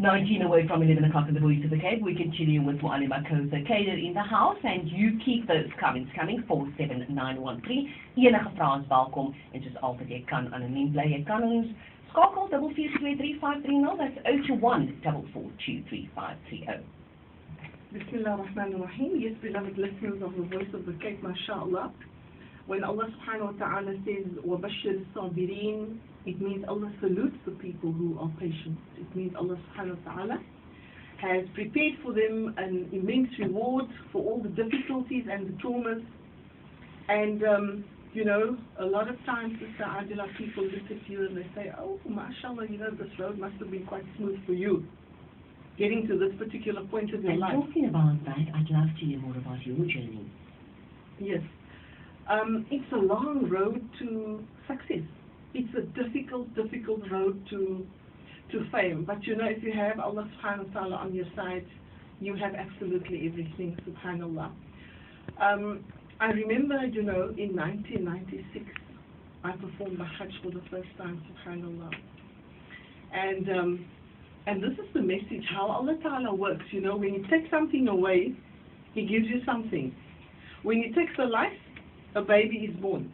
19 away from 11 o'clock in the Voice of the Cape. We continue with Mu'alima Kosa Kader in the house, and you keep those comments coming. 47913. Enige vrae is welkom, en soos altyd, jy kan anoniem bly. Jy kan ons skakel 4423530. That's 021-442-3530. Bismillah ar-Rahman ar-Rahim. Yes, beloved listeners of the Voice of the Cape, mashallah. When Allah subhanahu wa ta'ala says, وَبَشِّرِ الصَّابِرِينَ, it means Allah salutes the people who are patient. It means Allah subhanahu wa ta'ala has prepared for them an immense reward for all the difficulties and the traumas. And, you know, a lot of times, Sister Adila, people look at you and they say, oh, mashallah, you know, this road must have been quite smooth for you, getting to this particular point of your life. And talking about that, I'd love to hear more about your journey. Yes. It's a long road to success. It's a difficult road to fame. But you know, if you have Allah subhanahu wa ta'ala on your side, you have absolutely everything, subhanallah. I remember, you know, in 1996, I performed the Hajj for the first time, subhanallah. And this is the message, how Allah ta'ala works, you know, when He takes something away, He gives you something. When He takes a life, a baby is born.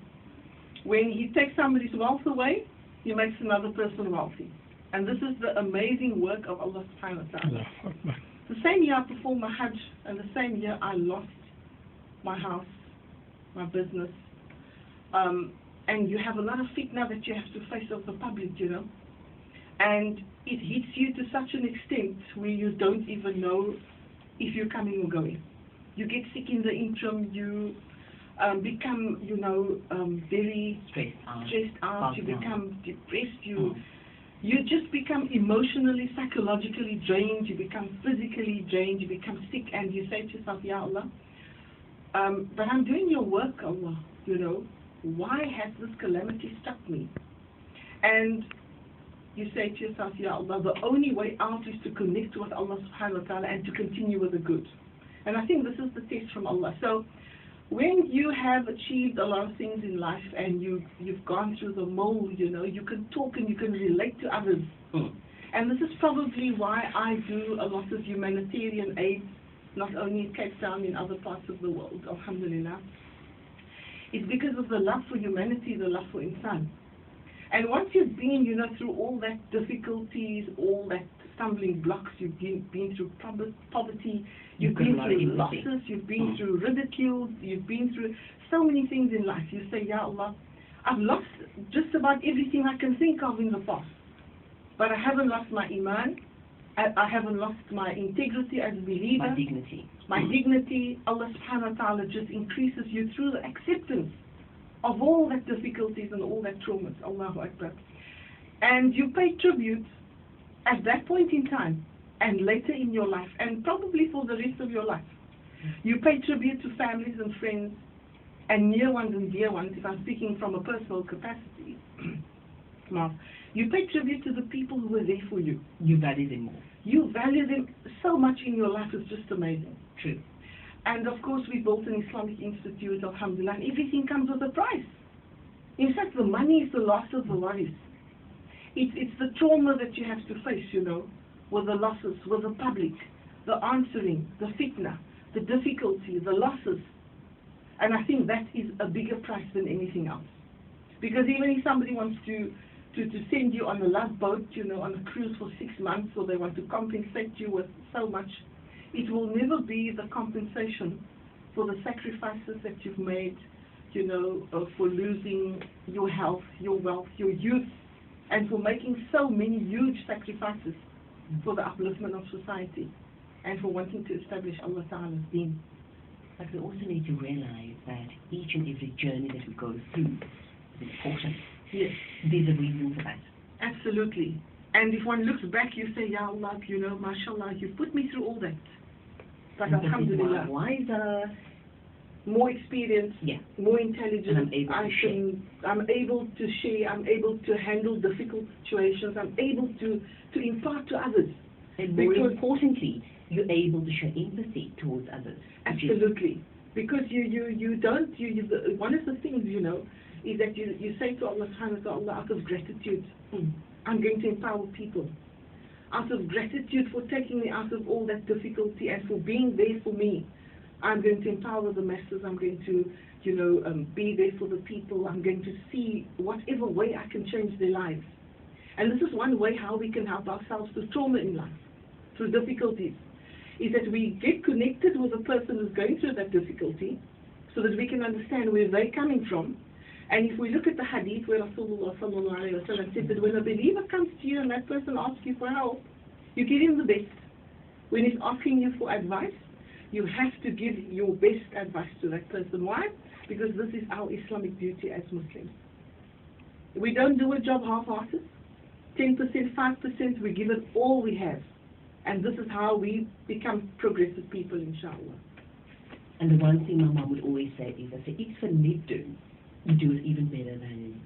When He takes somebody's wealth away, He makes another person wealthy. And this is the amazing work of Allah subhanahu wa ta'ala. The same year I performed my Hajj, and the same year I lost my house, my business. And you have a lot of fitna that you have to face of the public, you know. And it hits you to such an extent where you don't even know if you're coming or going. You get sick in the interim, you become, you know, very stressed out. You become depressed. You just become emotionally, psychologically drained. You become physically drained. You become sick, and you say to yourself, Ya Allah, but I'm doing your work, Allah. You know, why has this calamity struck me? And you say to yourself, Ya Allah, the only way out is to connect with Allah subhanahu wa ta'ala and to continue with the good. And I think this is the test from Allah. So when you have achieved a lot of things in life and you've gone through the mold, you know, you can talk and you can relate to others. And this is probably why I do a lot of humanitarian aid, not only in Cape Town, in other parts of the world, alhamdulillah. It's because of the love for humanity, the love for insan. And once you've been, you know, through all that difficulties, all that stumbling blocks, you've been through poverty, you've been through losses, you've been through ridicule, you've been through so many things in life. You say, Ya Allah, I've lost just about everything I can think of in the past. But I haven't lost my iman, I haven't lost my integrity as a believer. My dignity. My dignity. Allah subhanahu wa ta'ala just increases you through the acceptance of all that difficulties and all that traumas. Allahu Akbar. And you pay tribute at that point in time and later in your life, and probably for the rest of your life. You pay tribute to families and friends and near ones and dear ones, if I'm speaking from a personal capacity. You pay tribute to the people who were there for you. You value them more. You value them so much in your life. It's just amazing. True. And of course we built an Islamic institute, alhamdulillah, and everything comes with a price. In fact, the money is the last of the worries. It's the trauma that you have to face, you know, with the losses, with the public, the answering, the fitna, the difficulty, the losses. And I think that is a bigger price than anything else. Because even if somebody wants to send you on a love boat, you know, on a cruise for 6 months, or they want to compensate you with so much, it will never be the compensation for the sacrifices that you've made, you know, for losing your health, your wealth, your youth, and for making so many huge sacrifices for the upliftment of society and for wanting to establish Allah Ta'ala's deen. But we also need to realize that each and every journey that we go through is important. Yes. There's a reason for that. Absolutely. And if one looks back, you say, Ya Allah, you know, mashallah, you've put me through all that. But and alhamdulillah, wiser, more experienced, more intelligent. I'm able to share, I'm able to handle difficult situations, I'm able to impart to others. And more importantly, you're able to show empathy towards others. Absolutely. Because you don't, one of the things, you know, is that you say to Allah subhanahu wa ta'ala, out of gratitude, I'm going to empower people. out of gratitude for taking me out of all that difficulty and for being there for me. I'm going to empower the masses. I'm going to, be there for the people. I'm going to see whatever way I can change their lives. And this is one way how we can help ourselves through trauma in life, through difficulties, is that we get connected with the person who's going through that difficulty so that we can understand where they're coming from. And if we look at the hadith where Rasulullah sallallahu alayhi wa sallam said that when a believer comes to you and that person asks you for help, you give him the best. When he's asking you for advice, you have to give your best advice to that person. Why? Because this is our Islamic duty as Muslims. We don't do a job half-hearted. 10%, 5%, we give it all we have. And this is how we become progressive people, inshallah. And the one thing my mom would always say is, I say, it's for net do. You do it even better than,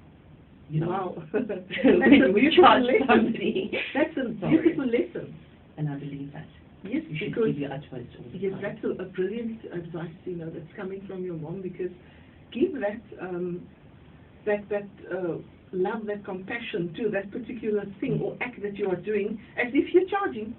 Wow. That's a beautiful lesson. That's a beautiful lesson. And I believe that. Yes, You should because give your utmost all the time. that's a brilliant advice, that's coming from your mom, because give that love, that compassion to that particular thing or act that you are doing as if you're charging.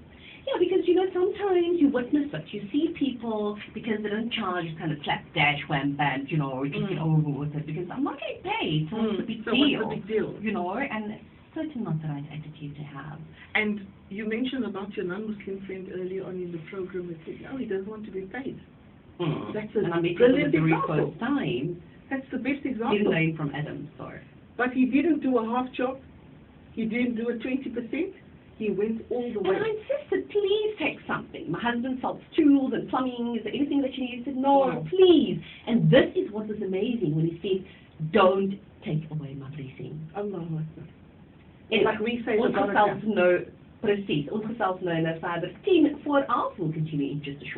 Yeah, because sometimes you witness it. You see people, because they don't charge, kind of slap, dash, wham, bam, or just get over with it, because I'm not getting paid, so what's the big deal? What's the big deal? And it's certainly not the right attitude to have. And you mentioned about your non-Muslim friend earlier on in the program that said, no, he doesn't want to be paid. That's a and I met brilliant him the very example. first time. That's the best example. Didn't know him from Adam, so. But he didn't do a half job. He didn't do a 20%. He went all the way. And I insisted, please take something. My husband sells tools and plumbing. Is there anything that you need? He said, no, Wow. please. And this is what was amazing when he said, don't take away my blessing. Allah Akbar. En Like we say, ons gesels nou presies. Ons gesels nou verder 10 voor 11. We'll continue in just a short